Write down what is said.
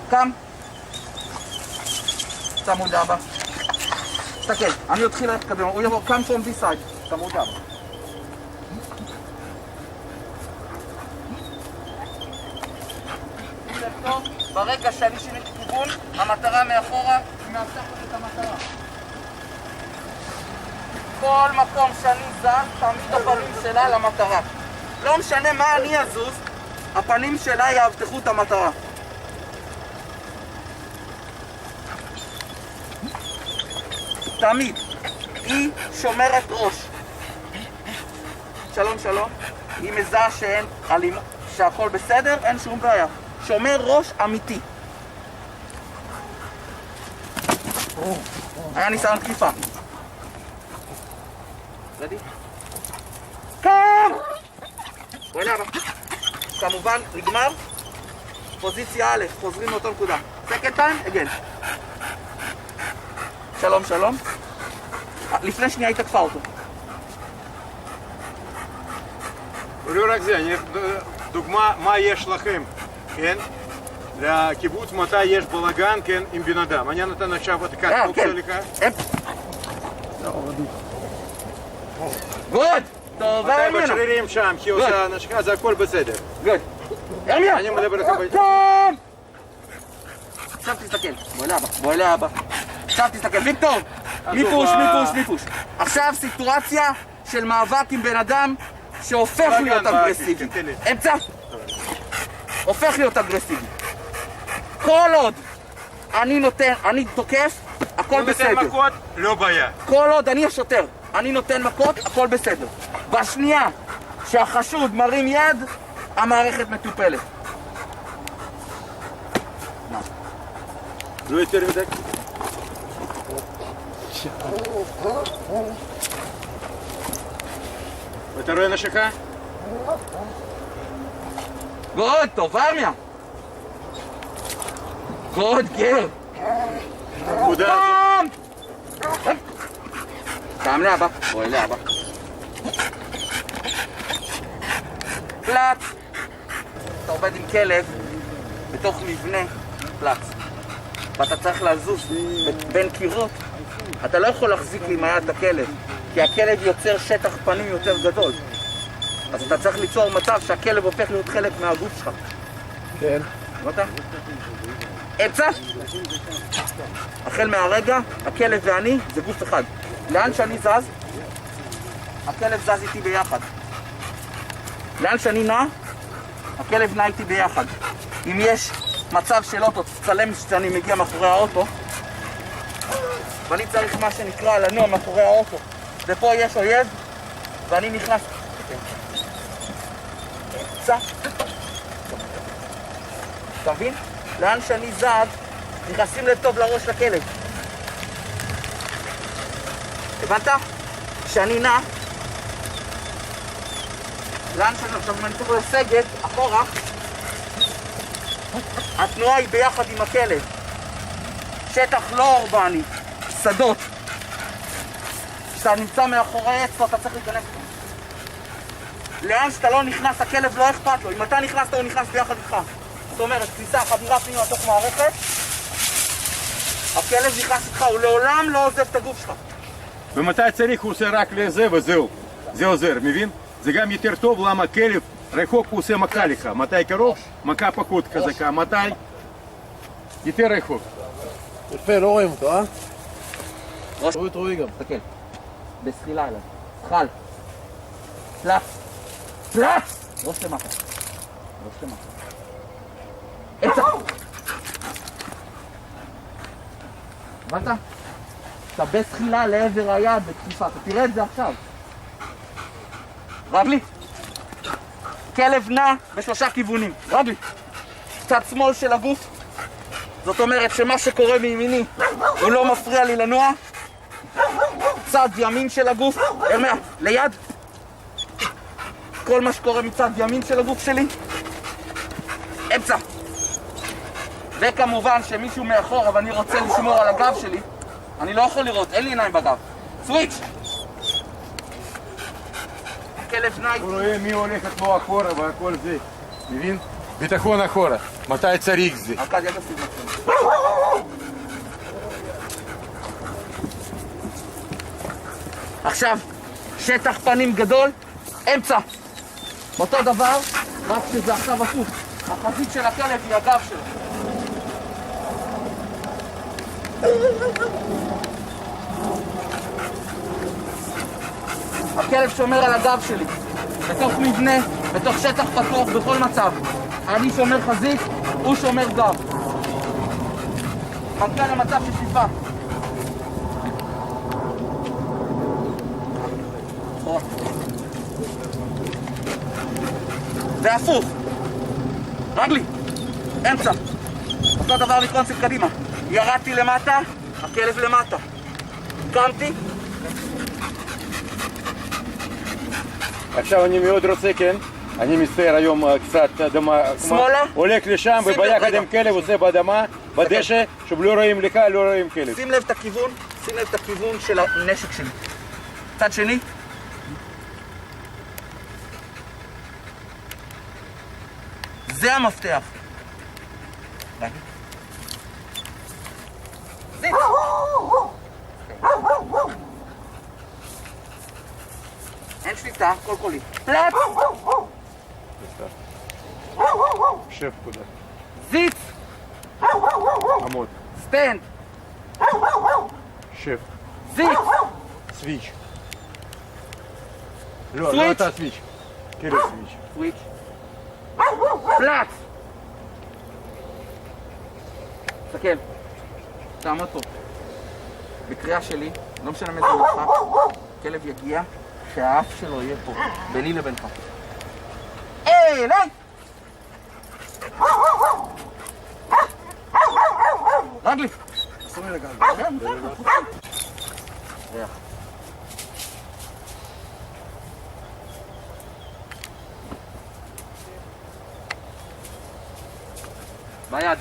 קם. צמוד אבא. תסתכל, אני אתחיל ללכת קדימה, הוא יבוא, come from this side. צמוד אבא. ברגע שאני שיניתי כיוון, המטרה מאחורה היא מאפשרת את המטרה. כל מקום שאני זז, תמיד הפנים שלה למטרה. לא משנה מה אני אזוז, הפנים שלה יאבטחו את המטרה. תמיד. היא שומרת ראש. שלום שלום. היא מזהה שאין אלימות, שהכל בסדר, אין שום בעיה. שומר ראש אמיתי. היה ניסיון תקיפה. רדי? קם! בואי לאבא. כמובן, נגמר. פוזיציה א', חוזרים לאותו נקודה. second time, again. שלום, שלום. לפני שנייה היא תקפה אותו. לא רק זה, דוגמה מה יש לכם, כן? לקיבוץ מתי יש בלגן, כן, עם בן אדם. אני נתן עכשיו את כך אופציה לך. גוד! טוב, מתי בשרירים שם, כי עושה נשכה, זה הכל בסדר. גוד! ירמיה! אני מדבר לך ביתה. קום! עכשיו תסתכל, בואי לאבא. עכשיו תסתכל, ויקטור! מיפוש. עכשיו סיטואציה של מאבק עם בן אדם שהופך להיות אגרסיבי. אמצע! הופך להיות אגרסיבי. כל עוד אני תוקף, הכל בסדר. נותן מכות, לא בעיה. כל עוד אני השוטר, אני נותן מכות, הכל בסדר. בשנייה שהחשוד מרים יד, המערכת מטופלת. לא יותר מדי. אתה רואה נשקה? גוד, טוב, ארמיה! גוד, גר! קם! קם לאבא, בואי לאבא. פלץ! אתה עובד עם כלב בתוך מבנה פלץ. ואתה צריך לזוז בין קירות. אתה לא יכול להחזיק עם היד את הכלב, כי הכלב יוצר שטח פנים יותר גדול. אז אתה צריך ליצור מצב שהכלב הופך להיות חלק מהגוף שלך. כן. ראית? אמצע! החל מהרגע, הכלב ואני זה גוף אחד. לאן שאני זז, הכלב זז איתי ביחד. לאן שאני נע, הכלב נע איתי ביחד. אם יש מצב של אוטו, תצלם שאני מגיע מאחורי האוטו, ואני צריך מה שנקרא לנוע מאחורי האוטו. ופה יש אויב, ואני נכנס. אתה מבין? לאן שאני זז, נכנסים לטוב לראש לכלב. הבנת? כשאני נע, לאן שאני... עכשיו אם אני צריך לסגת, אחורה, התנועה היא ביחד עם הכלב. שטח לא אורבני, שדות. כשאתה נמצא מאחורי אצבע, אתה צריך להיכנס. לאן שאתה לא נכנס, הכלב לא אכפת לו. אם אתה נכנסת, הוא נכנס ביחד איתך. זאת אומרת, כניסה, חדירה פנימה לתוך מערכת, הכלב נכנס איתך, הוא לעולם לא עוזב את הגוף שלך. ומתי צריך הוא עושה רק לזה וזהו. זה עוזר, מבין? זה גם יותר טוב, למה כלב רחוק הוא עושה מכה לך. מתי קרוב? מכה פחות חזקה. מתי? יותר רחוק. יפה, לא רואים אותו, אה? ראש. רואי גם. תסתכל. בסחילה אליו. חל. פלץ. פלץ! ראש למטה. ראש למטה. אצע! הבנת? אתה בסחילה לעבר היד בתקיפה. אתה תראה את זה עכשיו. רגלי. כלב נע בשלושה כיוונים. רגלי. צד שמאל של הגוף. זאת אומרת שמה שקורה מימיני הוא לא מפריע לי לנוע. צד ימין של הגוף, הרמיה, ליד. כל מה שקורה מצד ימין של הגוף שלי, אמצע. וכמובן שמישהו מאחורה ואני רוצה לשמור על הגב שלי, אני לא יכול לראות, אין לי עיניים בגב. סוויץ'. כלב נייט. הוא רואה מי הולכת לו אחורה והכל זה, מבין? ביטחון אחורה. מתי צריך זה? ארכדיה תשים לכם. עכשיו, שטח פנים גדול, אמצע. אותו דבר, רק שזה עכשיו הפוך. החזית של הכלב היא הגב שלו. הכלב שומר על הגב שלי, בתוך מבנה, בתוך שטח פתוח, בכל מצב. אני שומר חזית, הוא שומר גב. מנכ"ל למצב של שליפה. זה הפוך. רגלי, אמצע. אותו דבר לקרונסית קדימה. ירדתי למטה, הכלב למטה. קמתי. עכשיו אני מאוד רוצה, כן? אני מסתער היום קצת אדמה. שמאלה? הולך לשם שים לב, וביחד רגע. עם כלב עושה באדמה, בדשא, שלא רואים לך, לא רואים כלב. שים לב את הכיוון, שים לב את הכיוון של הנשק שלי. צד שני. זה המפתח. זיץ. אין שליטה, קול קולי. פלאפ! שב כודה. זיץ! עמוד. סטנד! שב. זיץ! סוויץ'. לא, סוויץ'. לא אתה סוויץ'. כלב סוויץ'. סוויץ'. פלאט! תסתכל. תעמוד פה. בקריאה שלי, לא משנה מאיזה מרחק, כלב יגיע, שהאף שלו יהיה פה, ביני לבינך. היי, לי! רגלי! אסור לי לגעת. כן, ריח. ביד.